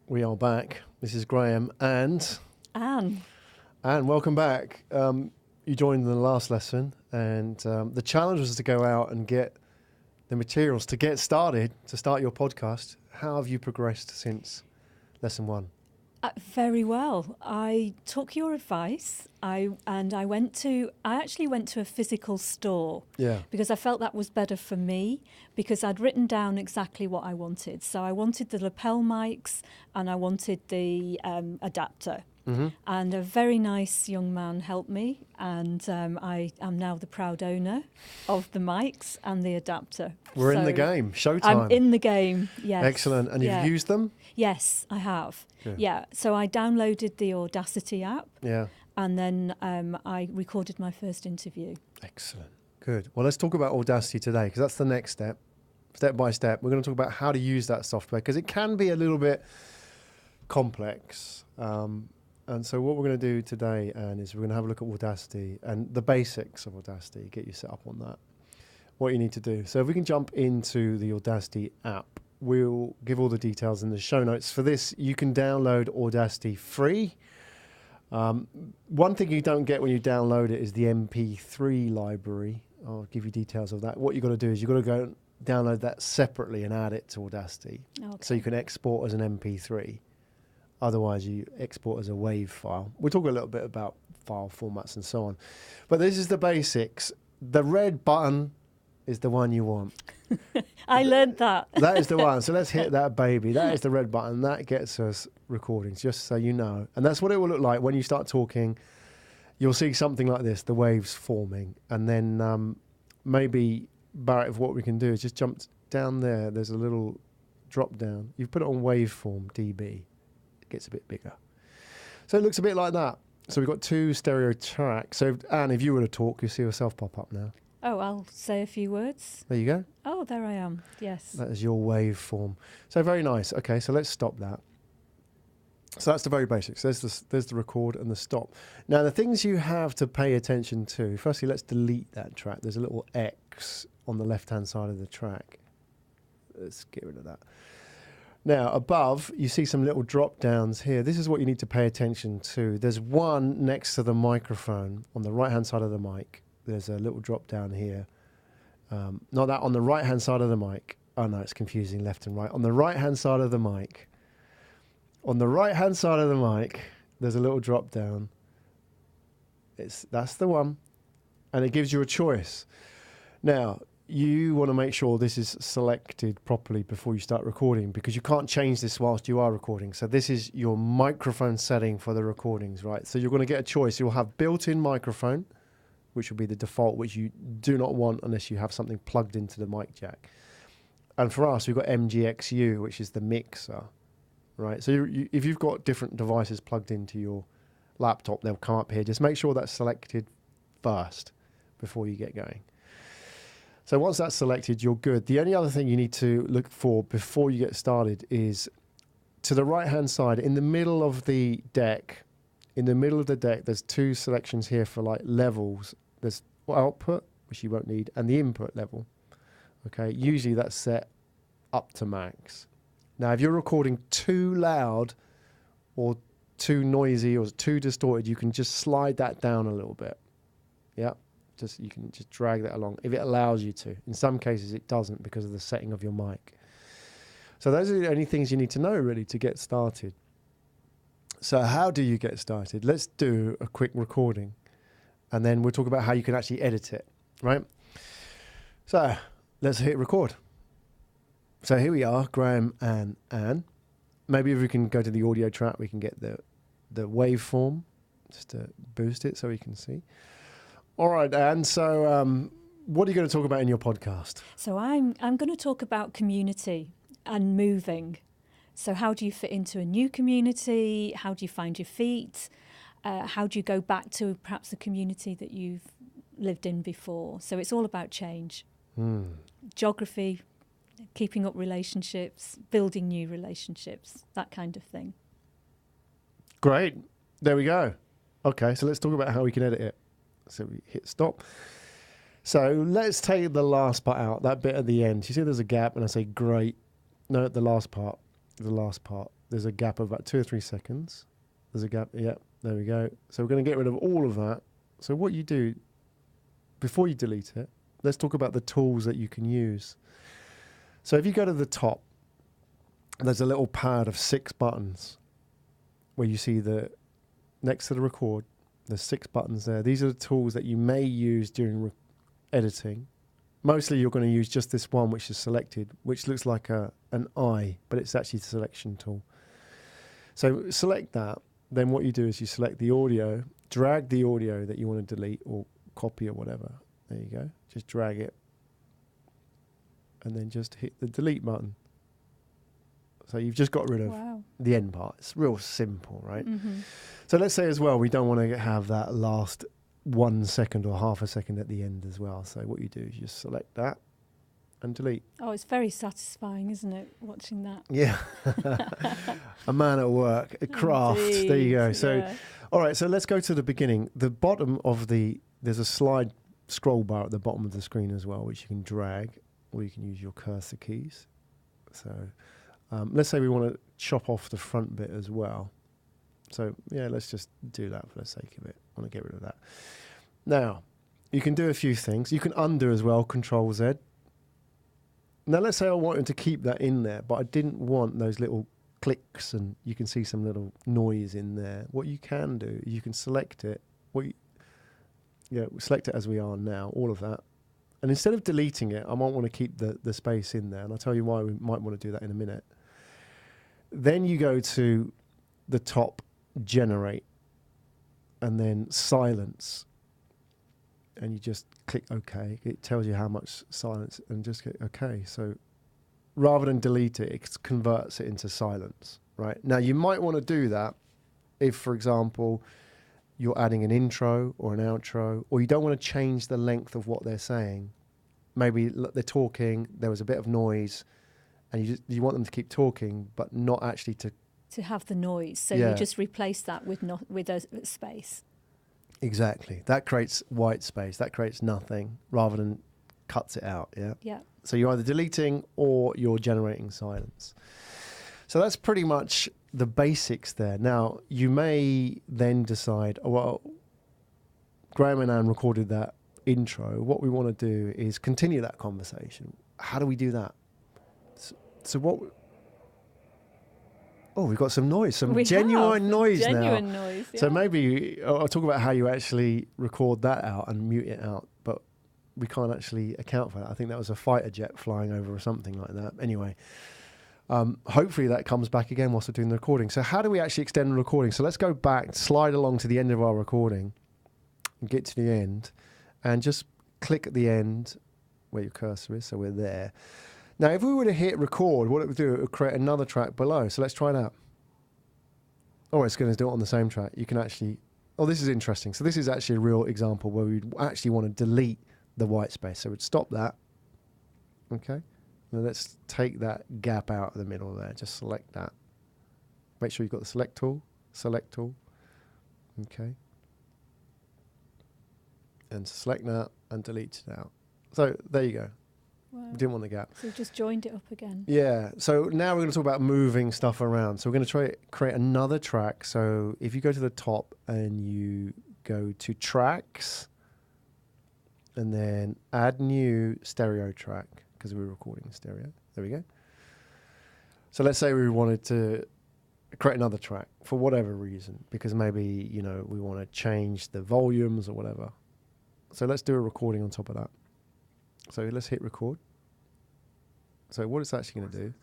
We are back. This is Graham and Anne. Anne, welcome back. You joined in the last lesson, and the challenge was to go out and get the materials to get started, to start your podcast. How have you progressed since lesson one? Very well. I took your advice. I actually went to a physical store. Yeah. Because I felt that was better for me, because I'd written down exactly what I wanted. So I wanted the lapel mics and I wanted the adapter. Mm-hmm. And a very nice young man helped me, and I am now the proud owner of the mics and the adapter. We're in the game. Showtime. I'm in the game, yes. Excellent. And you've used them? Yes, I have. Good. Yeah, so I downloaded the Audacity app. Yeah. And then I recorded my first interview. Excellent. Good. Well, let's talk about Audacity today, because that's the next step. Step by step, we're going to talk about how to use that software, because it can be a little bit complex. And so what we're going to do today, Anne, is we're going to have a look at Audacity and the basics of Audacity, get you set up on that, what you need to do. So if we can jump into the Audacity app, we'll give all the details in the show notes. For this, you can download Audacity free. One thing you don't get when you download it is the MP3 library. I'll give you details of that. What you've got to do is you've got to go download that separately and add it to Audacity. Okay. So you can export as an MP3. Otherwise, you export as a WAV file. We'll talk a little bit about file formats and so on. But this is the basics. The red button is the one you want. I learned that. That is the one. So let's hit that baby. That is the red button. That gets us recordings, just so you know. And that's what it will look like when you start talking. You'll see something like this, the waves forming. And then maybe, Barrett, what we can do is just jump down there. There's a little drop down. You put it on waveform dB. It gets a bit bigger. So it looks a bit like that. So we've got two stereo tracks. So Anne, if you were to talk, you see yourself pop up now. Oh, I'll say a few words. There you go. Oh, there I am. Yes. That is your waveform. So very nice. Okay, so let's stop that. So that's the very basics. There's the record and the stop. Now, the things you have to pay attention to. Firstly, let's delete that track. There's a little X on the left-hand side of the track. Let's get rid of that. Now, above, you see some little drop-downs here. This is what you need to pay attention to. There's one next to the microphone on the right-hand side of the mic. There's a little drop-down here. Not that, on the right-hand side of the mic. Oh, no, it's confusing, left and right. On the right-hand side of the mic. On the right-hand side of the mic, there's a little drop-down. That's the one. And it gives you a choice. Now, you want to make sure this is selected properly before you start recording, because you can't change this whilst you are recording. So this is your microphone setting for the recordings, right? So you're going to get a choice. You'll have built-in microphone, which will be the default, which you do not want unless you have something plugged into the mic jack. And for us, we've got MGXU, which is the mixer, right? So if you've got different devices plugged into your laptop, they'll come up here. Just make sure that's selected first before you get going. So once that's selected, you're good. The only other thing you need to look for before you get started is to the right-hand side, in the middle of the deck. In the middle of the deck, there's two selections here for like levels. There's output, which you won't need, and the input level. Okay, usually that's set up to max. Now, if you're recording too loud or too noisy or too distorted, you can just slide that down a little bit. Yeah. You can just drag that along if it allows you to. In some cases, it doesn't because of the setting of your mic. So those are the only things you need to know, really, to get started. So how do you get started? Let's do a quick recording, and then we'll talk about how you can actually edit it, right? So let's hit record. So here we are, Graham and Anne. Maybe if we can go to the audio track, we can get the waveform, just to boost it so we can see. All right, Anne, so what are you going to talk about in your podcast? So I'm going to talk about community and moving. So how do you fit into a new community? How do you find your feet? How do you go back to perhaps a community that you've lived in before? So it's all about change. Geography, keeping up relationships, building new relationships, that kind of thing. Great. There we go. Okay, so let's talk about how we can edit it. So we hit stop. So let's take the last part out, that bit at the end. You see there's a gap and I say great. No, the last part. the last part. There's a gap of about 2 or 3 seconds. There's a gap. Yep, there we go. So we're going to get rid of all of that. So what you do before you delete it, let's talk about the tools that you can use. So if you go to the top, there's a little pad of 6 buttons where you see the next to the record. There's 6 buttons there. These are the tools that you may use during editing. Mostly you're going to use just this one, which is selected, which looks like an eye, but it's actually the selection tool. So select that. Then what you do is you select the audio, drag the audio that you want to delete or copy or whatever. There you go. Just drag it. And then just hit the delete button. So you've just got rid of the end part. It's real simple, right? Mm-hmm. So let's say as well, we don't want to have that last 1 second or half a second at the end as well. So what you do is you just select that and delete. Oh, it's very satisfying, isn't it, watching that? Yeah. A man at work, a craft. Indeed. There you go. So, Yeah. all right, so let's go to the beginning. The bottom of there's a slide scroll bar at the bottom of the screen as well, which you can drag, or you can use your cursor keys. So let's say we want to chop off the front bit as well. So yeah, let's just do that for the sake of it. I want to get rid of that. Now, you can do a few things. You can undo as well, Control Z. Now let's say I wanted to keep that in there, but I didn't want those little clicks and you can see some little noise in there. What you can do, you can select it. Select it as we are now, all of that. And instead of deleting it, I might want to keep the space in there. And I'll tell you why we might want to do that in a minute. Then you go to the top, generate, and then silence. And you just click OK. It tells you how much silence and just click OK. So rather than delete it, it converts it into silence, right? Now, you might want to do that if, for example, you're adding an intro or an outro, or you don't want to change the length of what they're saying. Maybe they're talking, there was a bit of noise, and you want them to keep talking, but not actually to have the noise. So Yeah. you just replace that with a space. Exactly. That creates white space. That creates nothing rather than cuts it out. Yeah. Yeah. So you're either deleting or you're generating silence. So that's pretty much the basics there. Now, you may then decide, oh, well, Graham and Anne recorded that intro. What we want to do is continue that conversation. How do we do that? So what... Oh, we've got some noise, genuine noise now. Genuine noise, yeah. So maybe I'll talk about how you actually record that out and mute it out, but we can't actually account for that. I think that was a fighter jet flying over or something like that. Anyway, hopefully that comes back again whilst we're doing the recording. So how do we actually extend the recording? So let's go back, slide along to the end of our recording and get to the end and just click at the end where your cursor is. So we're there. Now, if we were to hit record, what it would do, it would create another track below. So let's try that. Oh, it's going to do it on the same track. You can actually... Oh, this is interesting. So this is actually a real example where we'd actually want to delete the white space. So we'd stop that. Okay. Now let's take that gap out of the middle there. Just select that. Make sure you've got the select tool. Okay. And select that and delete it out. So there you go. Wow. We didn't want the gap. So we've just joined it up again. Yeah. So now we're going to talk about moving stuff around. So we're going to try create another track. So if you go to the top and you go to tracks and then add new stereo track because we're recording stereo. There we go. So let's say we wanted to create another track for whatever reason, because maybe, we want to change the volumes or whatever. So let's do a recording on top of that. So let's hit record. So what it's actually going to do,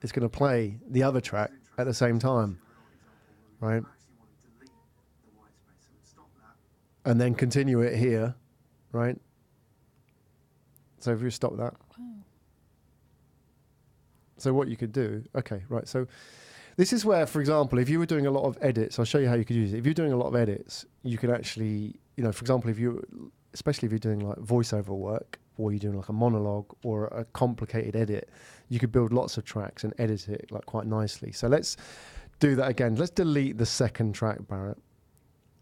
it's going to play the other track at the same time, right? And then continue it here, right? So if you stop that. Wow. So what you could do, okay, right. So this is where, for example, if you were doing a lot of edits, I'll show you how you could use it. If you're doing a lot of edits, you could actually, for example, especially if you're doing like voiceover work, or you're doing like a monologue or a complicated edit, you could build lots of tracks and edit it like quite nicely. So let's do that again. Let's delete the second track, Barrett.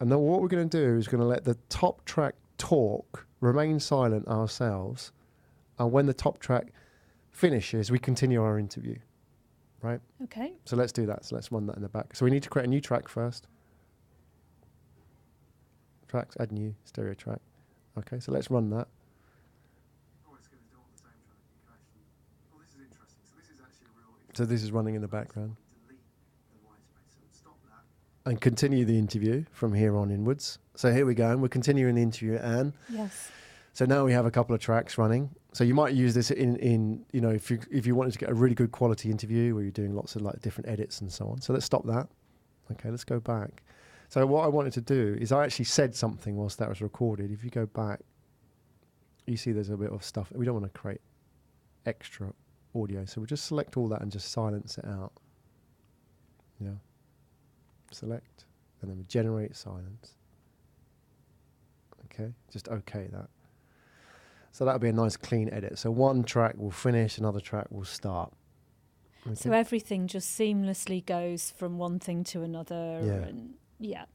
And then what we're going to do is going to let the top track talk, remain silent ourselves. And when the top track finishes, we continue our interview, right? Okay. So let's do that. So let's run that in the back. So we need to create a new track first. Tracks, add new, stereo track. Okay, so let's run that. So this is running in the background. And continue the interview from here on inwards. So here we go, and we're continuing the interview, Anne. Yes. So now we have a couple of tracks running. So you might use this in you know, if you wanted to get a really good quality interview where you're doing lots of like different edits and so on. So let's stop that. Okay, let's go back. So what I wanted to do is I actually said something whilst that was recorded. If you go back, you see there's a bit of stuff. We don't want to create extra audio. So we'll just select all that and just silence it out. Yeah. Select, and then we generate silence. Okay, just okay that. So that'll be a nice clean edit. So one track will finish, another track will start. Okay. So everything just seamlessly goes from one thing to another. Yeah. And Yeah.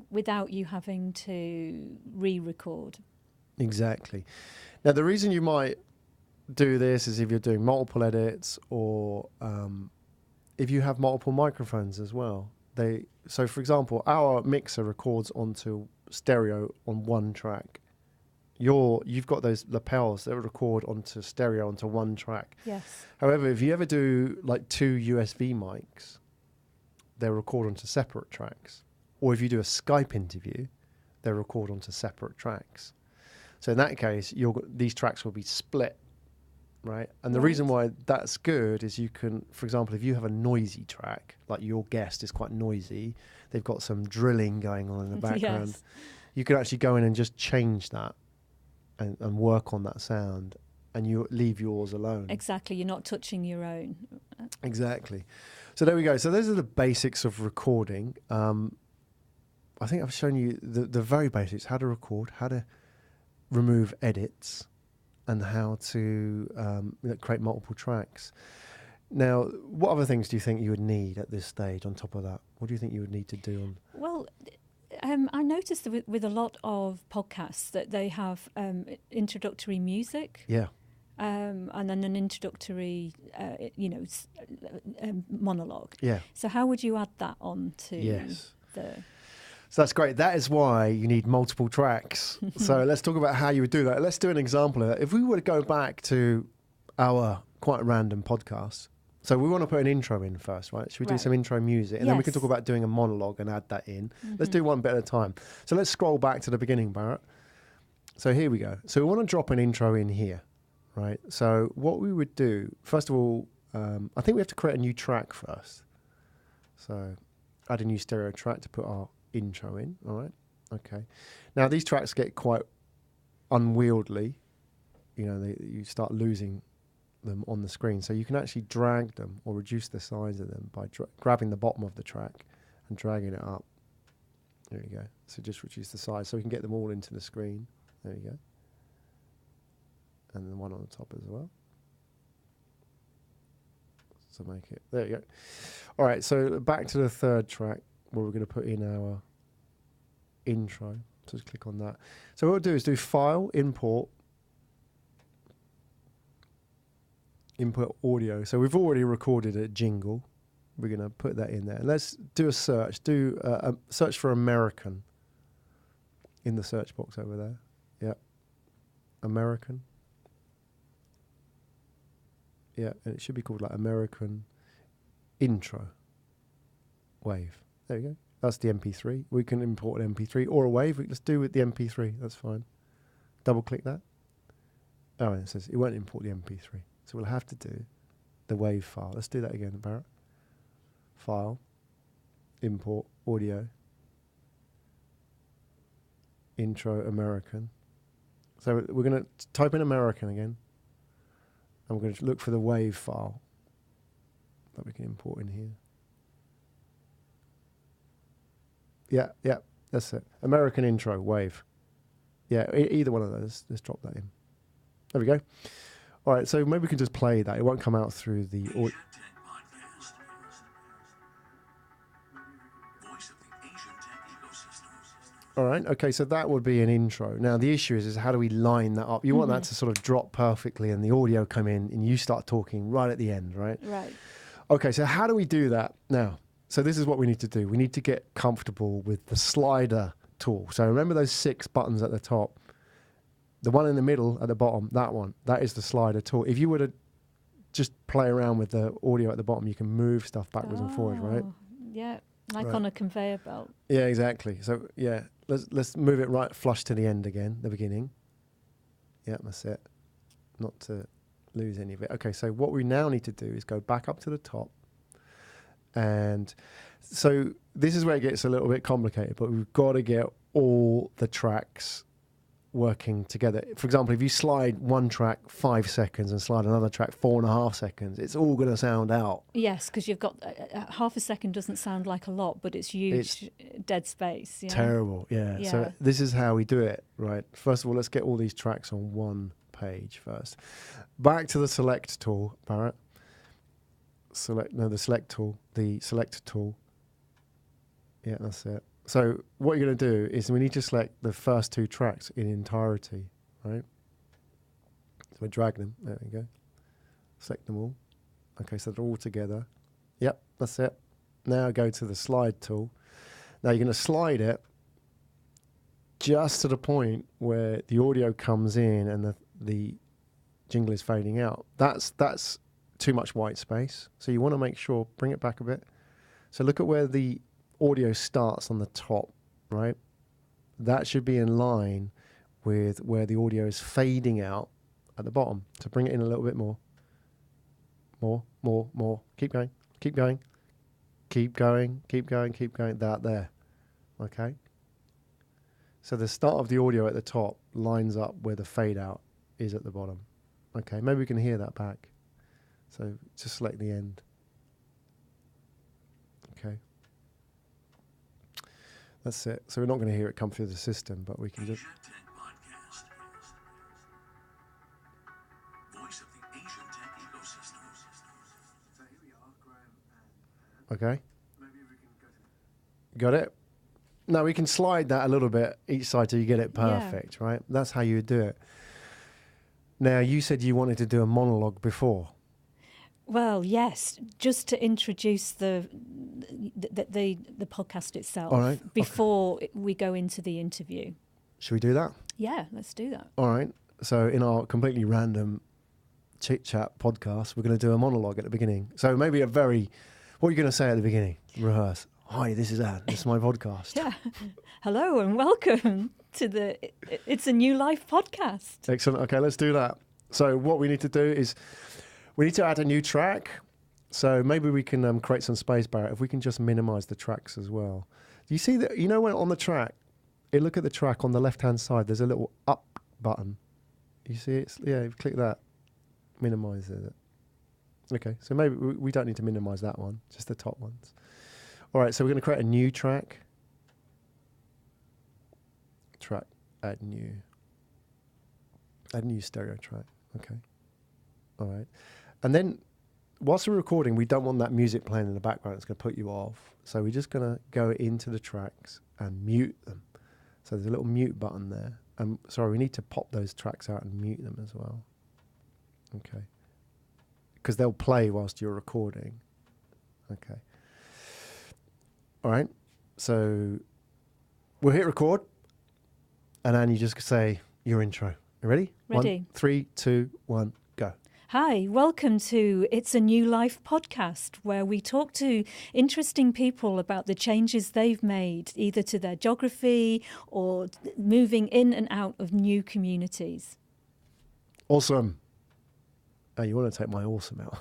without you having to re-record. Exactly. Now the reason you might do this is if you're doing multiple edits, or if you have multiple microphones as well. So for example, our mixer records onto stereo on one track. You've got those lapels that record onto stereo onto one track. Yes. However, if you ever do like two USB mics, they'll record onto separate tracks. Or if you do a Skype interview, they'll record onto separate tracks. So in that case, these tracks will be split, right? And the reason why that's good is you can, for example, if you have a noisy track, like your guest is quite noisy, they've got some drilling going on in the background, Yes. you can actually go in and just change that and work on that sound, and you leave yours alone. Exactly. You're not touching your own. Exactly. So there we go. So those are the basics of recording. I think I've shown you the very basics, how to record, how to remove edits, and how to create multiple tracks. Now, what other things do you think you would need at this stage on top of that? What do you think you would need to do? Well, I noticed that with a lot of podcasts that they have introductory music. Yeah. And then an introductory, monologue. Yeah. So how would you add that on to Yes. the... So that's great. That is why you need multiple tracks. So let's talk about how you would do that. Let's do an example of that. If we were to go back to our quite random podcast, so we want to put an intro in first, right? Should we do some intro music? And then we can talk about doing a monologue and add that in. Let's do one bit at a time. So let's scroll back to the beginning, Barrett. So here we go. So we want to drop an intro in here, right? So what we would do, first of all, I think we have to create a new track first. So add a new stereo track to put our intro in. All right. Okay. Now these tracks get quite unwieldy. You know, you start losing them on the screen. So you can actually drag them or reduce the size of them by grabbing the bottom of the track and dragging it up. There you go. So just reduce the size so we can get them all into the screen. There you go. And then one on the top as well. So make it, there you go. All right, so back to the third track where we're going to put in our intro. So just click on that. So what we'll do is do File, Import Audio. So we've already recorded a jingle. We're going to put that in there. Let's do a search. Do a search for American in the search box over there. Yeah. American. Yeah, and it should be called like American Intro Wave. There you go. That's the MP3. We can import an MP3 or a wave. Let's do with the MP3. That's fine. Double click that. Oh, and it says it won't import the MP3. So we'll have to do the wave file. Let's do that again, Barrett. File, import, audio, intro, American. So we're going to type in American again. And we're going to look for the wave file that we can import in here. Yeah, that's it. American intro, wave. Yeah, either one of those. Let's drop that in. There we go. All right, so maybe we can just play that. It won't come out through the audio. All right, okay, so that would be an intro. Now, the issue is how do we line that up? You want that to sort of drop perfectly and the audio come in and you start talking right at the end, right? Right. Okay, so how do we do that now? So this is what we need to do. We need to get comfortable with the slider tool. So remember those 6 buttons at the top? The one in the middle at the bottom, that one, that is the slider tool. If you were to just play around with the audio at the bottom, you can move stuff backwards and forwards, right? Yeah, like Right. on a conveyor belt. Yeah, exactly. So yeah, let's move it right flush to the end again, the beginning. Yeah, that's it. Not to lose any of it. Okay, so what we now need to do is go back up to the top. And so this is where it gets a little bit complicated, but we've got to get all the tracks working together. For example, if you slide one track 5 seconds and slide another track 4.5 seconds, it's all going to sound out. Yes, because you've got half a second doesn't sound like a lot, but it's huge dead space. Yeah. Terrible, yeah. So this is how we do it, right? First of all, let's get all these tracks on one page first. Back to the select tool, Barrett. The select tool. Yeah, that's it. So what you're going to do is we need to select the first 2 tracks in entirety, right? So we drag them. There we go. Select them all. Okay, so they're all together. Yep, that's it. Now go to the slide tool. Now you're going to slide it just to the point where the audio comes in and the jingle is fading out. That's too much white space. So you want to make sure, bring it back a bit. So look at where the audio starts on the top, right? That should be in line with where the audio is fading out at the bottom. So bring it in a little bit more. More. Keep going. Keep going. That there. Okay? So the start of the audio at the top lines up where the fade out is at the bottom. Okay, maybe we can hear that back. So just select the end. Okay. That's it. So we're not going to hear it come through the system, but we can just... Okay. Got it? Now we can slide that a little bit each side till you get it perfect, right? That's how you do it. Now, you said you wanted to do a monologue before. Well, yes, just to introduce the podcast itself. All right. Before we go into the interview. Should we do that? Yeah, let's do that. All right. So in our completely random chit-chat podcast, we're going to do a monologue at the beginning. So maybe what are you going to say at the beginning? Rehearse. Hi, this is Anne. This is my podcast. Yeah. Hello and welcome to the It's a New Life podcast. Excellent. Okay, let's do that. So what we need to do is we need to add a new track. So maybe we can create some space, Barrett, if we can just minimize the tracks as well. Do you see that? You know, when on the track, look at the track on the left-hand side, there's a little up button. You see it? Yeah, click that. Minimize it. Okay, so maybe we don't need to minimize that one, just the top ones. All right, so we're going to create a new track. Add new stereo track. Okay. All right. And then whilst we're recording, we don't want that music playing in the background. It's going to put you off. So we're just going to go into the tracks and mute them. So there's a little mute button there. Sorry, we need to pop those tracks out and mute them as well. Okay. Because they'll play whilst you're recording. Okay. All right. So we'll hit record. And then you just say your intro. You ready? Ready. 1, 3, 2, 1, go. Hi, welcome to It's a New Life podcast, where we talk to interesting people about the changes they've made, either to their geography or moving in and out of new communities. Awesome. Oh, you want to take my awesome out.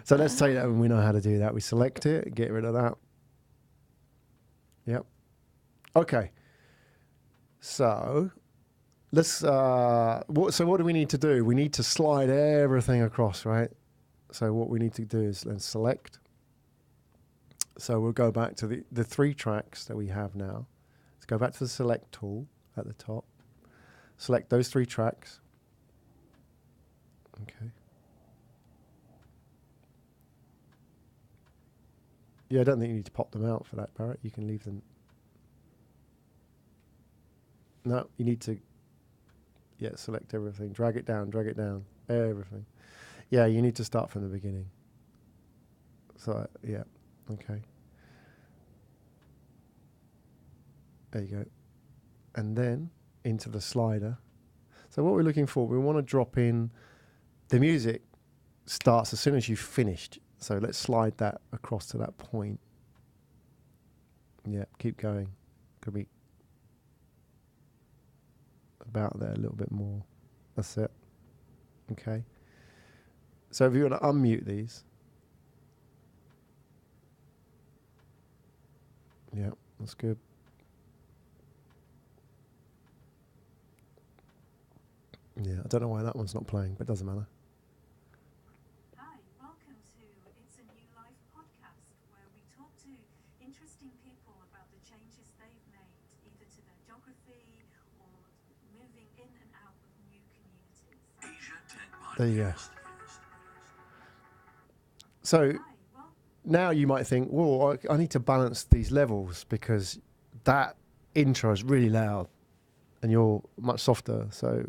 So let's take that when we know how to do that. We select it, get rid of that. Yep. Okay. So let's, what do we need to do? We need to slide everything across, right? So what we need to do is then select. So we'll go back to the 3 tracks that we have now. Let's go back to the select tool at the top. Select those 3 tracks. Okay. Yeah, I don't think you need to pop them out for that, Barrett. You can leave them. No, you need to, select everything. Drag it down, everything. Yeah, you need to start from the beginning. So, yeah. Okay. There you go. And then into the slider. So what we're looking for, we want to drop in, the music starts as soon as you've finished. So let's slide that across to that point. Yeah, keep going. Could be about there a little bit more. That's it. Okay. So if you want to unmute these. Yeah, that's good. Yeah, I don't know why that one's not playing, but it doesn't matter. Hi, welcome to It's a New Life podcast, where we talk to interesting people about the changes they've made, either to their geography or moving in and out of new communities. There you go. So now you might think, well, I need to balance these levels because that intro is really loud and you're much softer. So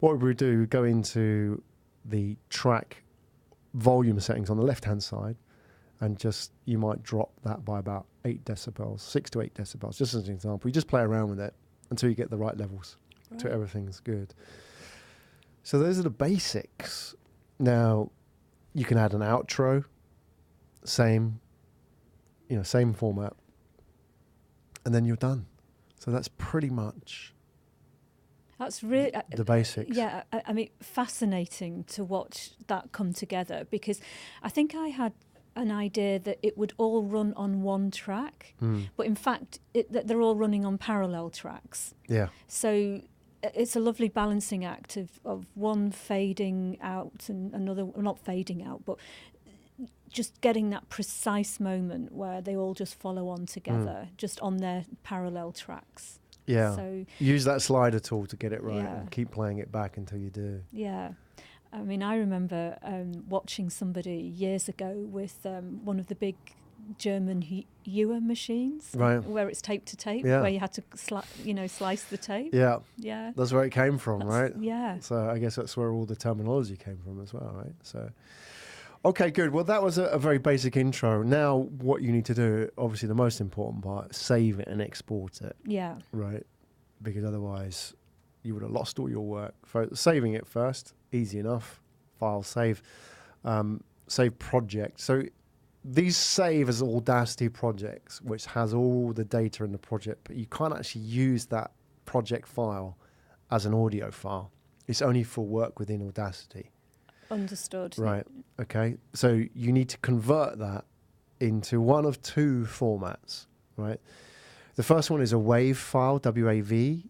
what we would do, we go into the track volume settings on the left-hand side and just, you might drop that by about 8 decibels, 6 to 8 decibels, just as an example. You just play around with it until you get the right levels, till everything's good. So those are the basics. Now, you can add an outro, same format, and then you're done. So that's pretty much That's really the basics. Yeah, I mean, fascinating to watch that come together, because I think I had an idea that it would all run on one track, but in fact, that they're all running on parallel tracks. Yeah. So it's a lovely balancing act of one fading out and another, well, not fading out, but just getting that precise moment where they all just follow on together, just on their parallel tracks. Yeah. So use that slider tool to get it right, Yeah. and keep playing it back until you do. yeah. I mean, I remember watching somebody years ago with one of the big German Ewer machines, Right. where it's tape to tape, Yeah. where you had to slice the tape. Yeah. Yeah. That's where it came from, right? Yeah. So I guess that's where all the terminology came from as well, right? So, okay, good. Well, that was a very basic intro. Now, what you need to do, obviously the most important part, save it and export it, Yeah. right? Because otherwise you would have lost all your work. Saving it first, easy enough. File save, save project. So these save as Audacity projects, which has all the data in the project, but you can't actually use that project file as an audio file. It's only for work within Audacity. Understood. Right. Okay. So you need to convert that into one of two formats, right? The first one is a WAV file, WAV,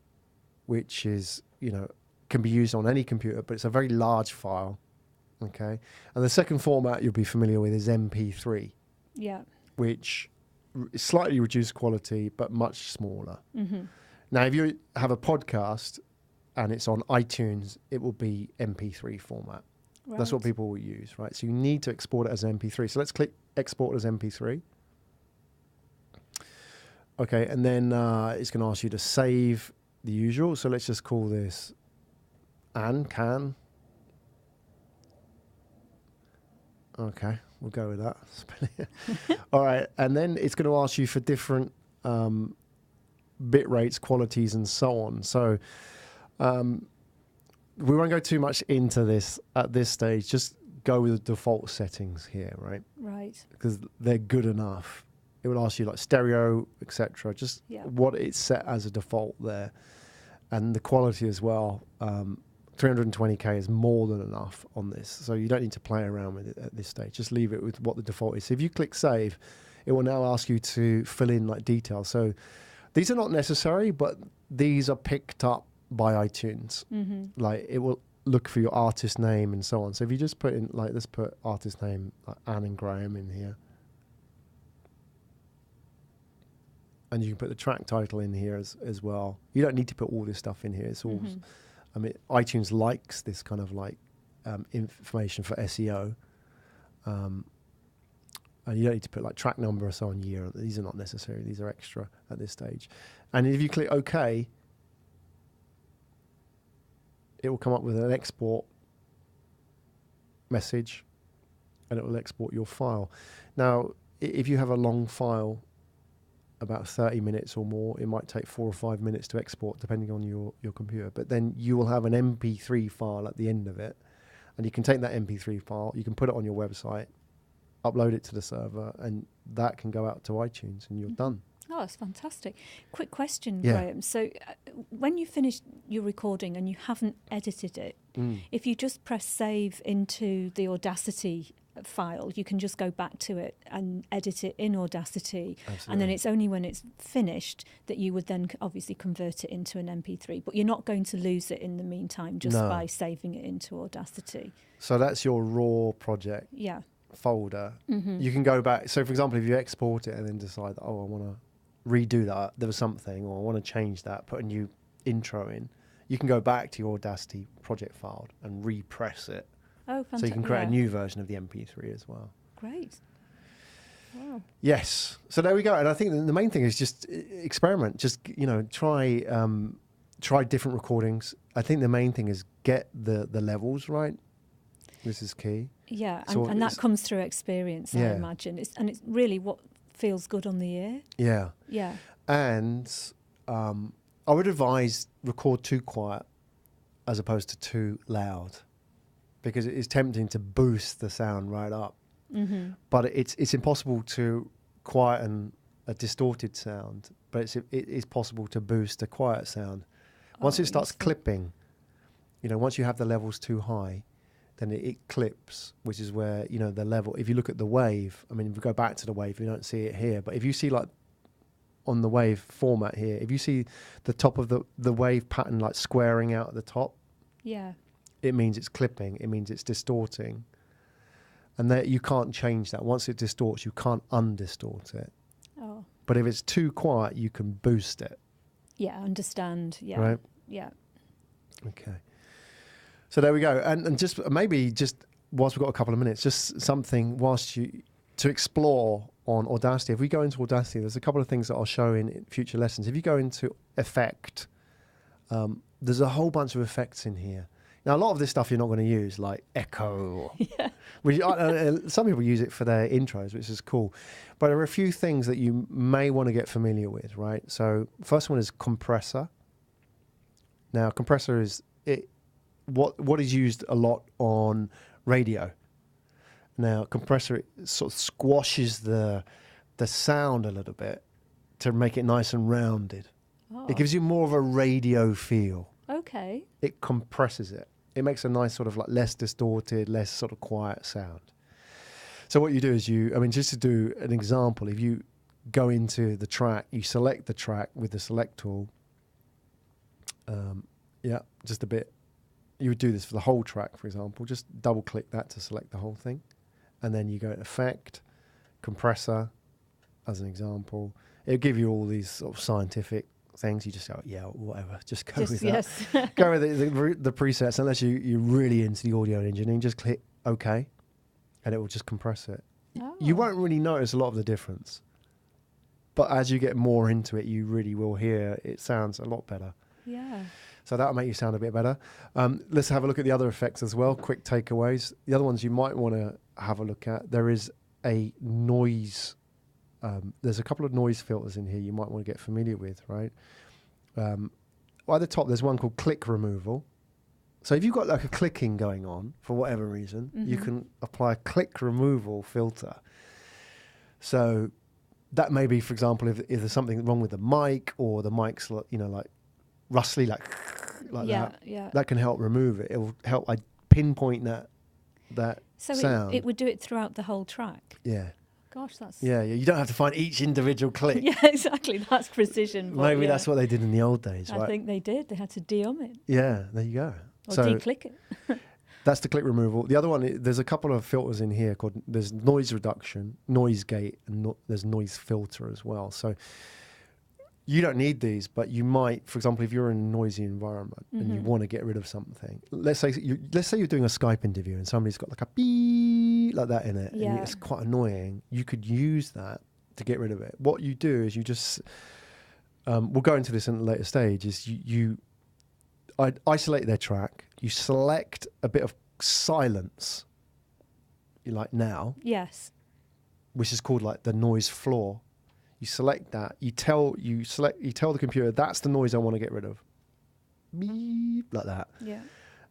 which is, can be used on any computer, but it's a very large file. Okay. And the second format you'll be familiar with is MP3. Yeah. Which is slightly reduced quality, but much smaller. Mm-hmm. Now, if you have a podcast and it's on iTunes, it will be MP3 format. Right. That's what people will use, right? So you need to export it as MP3. So let's click export as MP3. Okay, and then it's going to ask you to save the usual. So let's just call this can. Okay, we'll go with that. All right, and then it's going to ask you for different bit rates, qualities, and so on. So we won't go too much into this at this stage. Just go with the default settings here, right? Right. Because they're good enough. It will ask you like stereo, etc. Just what it's set as a default there, and the quality as well. 320k is more than enough on this, so you don't need to play around with it at this stage. Just leave it with what the default is. So if you click save, it will now ask you to fill in like details. So these are not necessary, but these are picked up by iTunes. Mm-hmm. Like it will look for your artist name and so on. So if you just put in, like, let's put artist name like Anne and Graham in here, and you can put the track title in here as well. You don't need to put all this stuff in here. It's all. Mm-hmm. I mean, iTunes likes this kind of like information for SEO, and you don't need to put like track number or so on, year. These are not necessary. These are extra at this stage. And if you click OK, it will come up with an export message, and it will export your file. Now, if you have a long file, about 30 minutes or more, it might take 4 or 5 minutes to export, depending on your computer. But then you will have an MP3 file at the end of it, and you can take that MP3 file, you can put it on your website, upload it to the server, and that can go out to iTunes, and you're done. Oh, that's fantastic. Quick question, Yeah. Graham. So when you finish your recording and you haven't edited it, if you just press save into the Audacity file, you can just go back to it and edit it in Audacity. Absolutely. And then it's only when it's finished that you would then obviously convert it into an MP3. But you're not going to lose it in the meantime just No. by saving it into Audacity. So that's your raw project Yeah. folder. You can go back. So, for example, if you export it and then decide, I want to redo that, there was something, or I want to change that, put a new intro in, you can go back to your Audacity project file and repress it. Oh, fantastic. So you can create a new version of the MP3 as well. Great. Wow. Yes. So there we go. And I think the main thing is just experiment. Just, try different recordings. I think the main thing is get the levels right. This is key. Yeah, So and that comes through experience, I imagine. It's really what feels good on the ear. Yeah. Yeah. And I would advise record too quiet as opposed to too loud, because it is tempting to boost the sound right up. But it's impossible to quieten a distorted sound, but it is possible to boost a quiet sound. Once it starts clipping, once you have the levels too high, then it clips, which is where, the level, if you look at the wave, I mean, if we go back to the wave, you don't see it here, but if you see like on the wave format here, if you see the top of the wave pattern like squaring out at the top, Yeah. it means it's clipping, it means it's distorting. And that you can't change that. Once it distorts, you can't undistort it. Oh. But if it's too quiet, you can boost it. Yeah, understand. Yeah. Right? Yeah. Okay. So there we go. And just whilst we've got a couple of minutes, just something to explore on Audacity. If we go into Audacity, there's a couple of things that I'll show in future lessons. If you go into Effect, there's a whole bunch of effects in here. Now, a lot of this stuff you're not going to use, like echo. Yeah. Some people use it for their intros, which is cool. But there are a few things that you may want to get familiar with, right? So first one is compressor. Now, compressor is what is used a lot on radio. Now, compressor sort of squashes the sound a little bit to make it nice and rounded. Oh. It gives you more of a radio feel. Okay. It compresses it. It makes a nice sort of like less distorted, less sort of quiet sound. So what you do is just to do an example, if you go into the track, you select the track with the select tool. Just a bit. You would do this for the whole track, for example. Just double click that to select the whole thing. And then you go Effect, Compressor, as an example. It'll give you all these sort of scientific things. You just go, yeah, whatever. Just go with that. Yes. Go with the presets, unless you're really into the audio engineering. Just click OK, and it will just compress it. Oh. You won't really notice a lot of the difference. But as you get more into it, you really will hear it sounds a lot better. Yeah. So that'll make you sound a bit better. Let's have a look at the other effects as well. Quick takeaways. The other ones you might want to have a look at. There is a noise. There's a couple of noise filters in here you might want to get familiar with, right? At the top, there's one called click removal. So if you've got like a clicking going on for whatever reason, you can apply a click removal filter. So that may be, for example, if there's something wrong with the mic, or the mic's like rustly, like that. Yeah. That can help remove it. It will help pinpoint that So sound. it would do it throughout the whole track. Yeah. Gosh, that's... Yeah. You don't have to find each individual click. Yeah, exactly. That's precision. But Maybe yeah, that's what they did in the old days, right? I think they did. They had to de-om it Yeah, there you go. or So de-click it. that's the click removal. The other one, there's a couple of filters in here there's noise reduction, noise gate, and there's noise filter as well. So you don't need these, but you might, for example, if you're in a noisy environment and you want to get rid of something. Let's say you're doing a Skype interview and somebody's got like a beep like that in it, and it's quite annoying. You could use that to get rid of it. What you do is you just, we'll go into this in a later stage, is I isolate their track, you select a bit of silence like now, Yes. which is called like the noise floor. You select that. You tell the computer that's the noise I want to get rid of. Beep, like that. Yeah.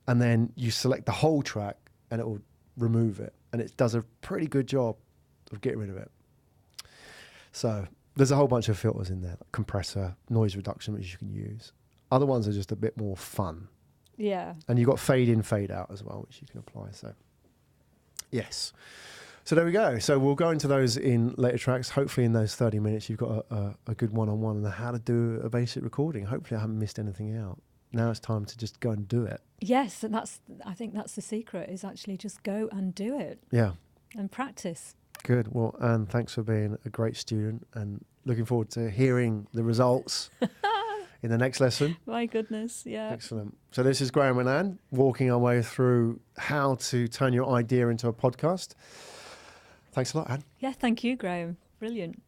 And then you select the whole track and it will remove it. And it does a pretty good job of getting rid of it. So there's a whole bunch of filters in there, like compressor, noise reduction, which you can use. Other ones are just a bit more fun. Yeah. And you've got fade in, fade out as well, which you can apply. So yes. So there we go. So we'll go into those in later tracks. Hopefully in those 30 minutes, you've got a good one-on-one on how to do a basic recording. Hopefully I haven't missed anything out. Now it's time to just go and do it. Yes, and I think that's the secret, is actually just go and do it. Yeah. And practice. Good. Well, Anne, thanks for being a great student and looking forward to hearing the results in the next lesson. My goodness, yeah. Excellent. So this is Graham and Anne walking our way through how to turn your idea into a podcast. Thanks a lot, Anne. Yeah, thank you, Graham. Brilliant.